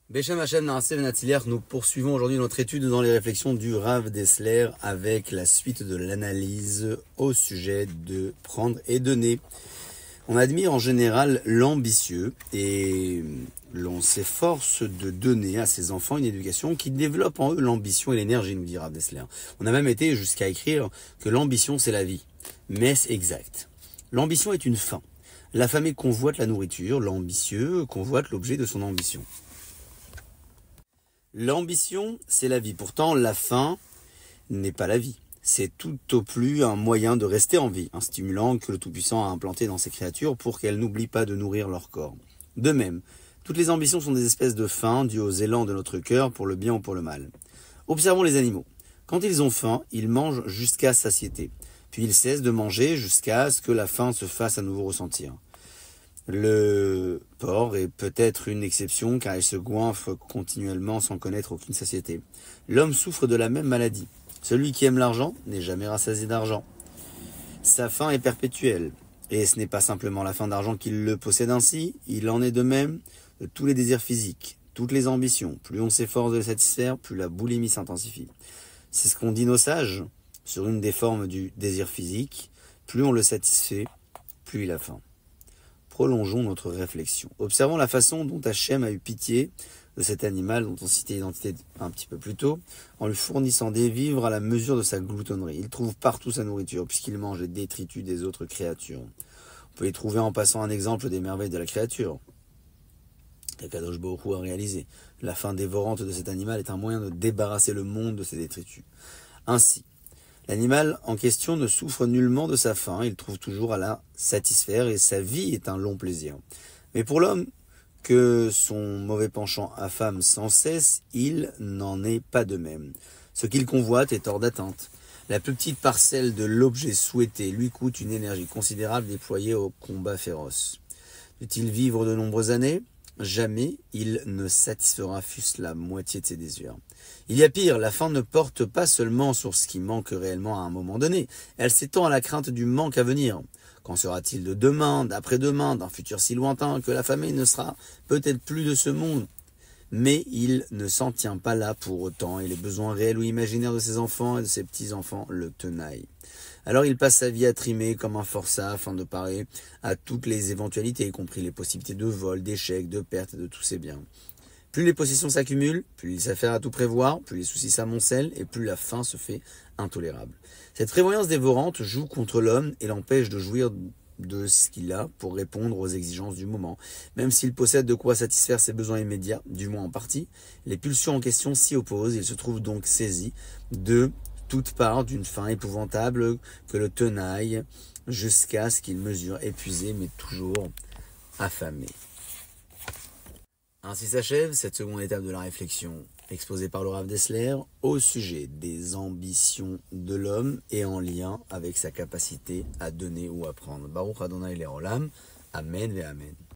Beshem Hashem Naaseh Venatziliach, nous poursuivons aujourd'hui notre étude dans les réflexions du Rav Dessler avec la suite de l'analyse au sujet de prendre et donner. On admire en général l'ambitieux et l'on s'efforce de donner à ses enfants une éducation qui développe en eux l'ambition et l'énergie, nous dit Rav Dessler. On a même été jusqu'à écrire que l'ambition c'est la vie. Mais c'est exact. L'ambition est une fin. L'affamé convoite la nourriture, l'ambitieux convoite l'objet de son ambition. L'ambition, c'est la vie. Pourtant, la faim n'est pas la vie. C'est tout au plus un moyen de rester en vie, un stimulant que le Tout-Puissant a implanté dans ses créatures pour qu'elles n'oublient pas de nourrir leur corps. De même, toutes les ambitions sont des espèces de faim dues aux élans de notre cœur pour le bien ou pour le mal. Observons les animaux. Quand ils ont faim, ils mangent jusqu'à satiété. Puis ils cessent de manger jusqu'à ce que la faim se fasse à nouveau ressentir. Le porc est peut-être une exception car il se goinfre continuellement sans connaître aucune satiété. L'homme souffre de la même maladie. Celui qui aime l'argent n'est jamais rassasié d'argent. Sa faim est perpétuelle. Et ce n'est pas simplement la faim d'argent qui le possède ainsi, il en est de même de tous les désirs physiques, toutes les ambitions. Plus on s'efforce de les satisfaire, plus la boulimie s'intensifie. C'est ce qu'ont dit nos sages sur une des formes du désir physique. Plus on le satisfait, plus il a faim. Prolongeons notre réflexion. Observons la façon dont Hachem a eu pitié de cet animal dont on citait l'identité un petit peu plus tôt, en lui fournissant des vivres à la mesure de sa gloutonnerie. Il trouve partout sa nourriture, puisqu'il mange les détritus des autres créatures. On peut y trouver en passant un exemple des merveilles de la créature qu'Akadosh Baruch Hu a réalisé. La faim dévorante de cet animal est un moyen de débarrasser le monde de ses détritus. Ainsi, l'animal en question ne souffre nullement de sa faim, il trouve toujours à la satisfaire et sa vie est un long plaisir. Mais pour l'homme, que son mauvais penchant affame sans cesse, il n'en est pas de même. Ce qu'il convoite est hors d'atteinte. La plus petite parcelle de l'objet souhaité lui coûte une énergie considérable déployée au combat féroce. Peut-il vivre de nombreuses années ? Jamais il ne satisfera fût-ce la moitié de ses désirs. Il y a pire, la faim ne porte pas seulement sur ce qui manque réellement à un moment donné, elle s'étend à la crainte du manque à venir. Qu'en sera-t-il de demain, d'après-demain, d'un futur si lointain que l'affamé ne sera peut-être plus de ce monde ? Mais il ne s'en tient pas là pour autant et les besoins réels ou imaginaires de ses enfants et de ses petits-enfants le tenaillent. Alors il passe sa vie à trimer comme un forçat afin de parer à toutes les éventualités, y compris les possibilités de vol, d'échec, de perte de tous ses biens. Plus les possessions s'accumulent, plus il s'affaire à tout prévoir, plus les soucis s'amoncellent et plus la faim se fait intolérable. Cette prévoyance dévorante joue contre l'homme et l'empêche de jouir de ce qu'il a pour répondre aux exigences du moment. Même s'il possède de quoi satisfaire ses besoins immédiats, du moins en partie, les pulsions en question s'y opposent. Il se trouve donc saisi de toute part d'une faim épouvantable que le tenaille jusqu'à ce qu'il mesure épuisé mais toujours affamé. Ainsi s'achève cette seconde étape de la réflexion exposée par le Rav Dessler au sujet des ambitions de l'homme et en lien avec sa capacité à donner ou à prendre. Baruch Adonai Le'olam. Amen ve Amen.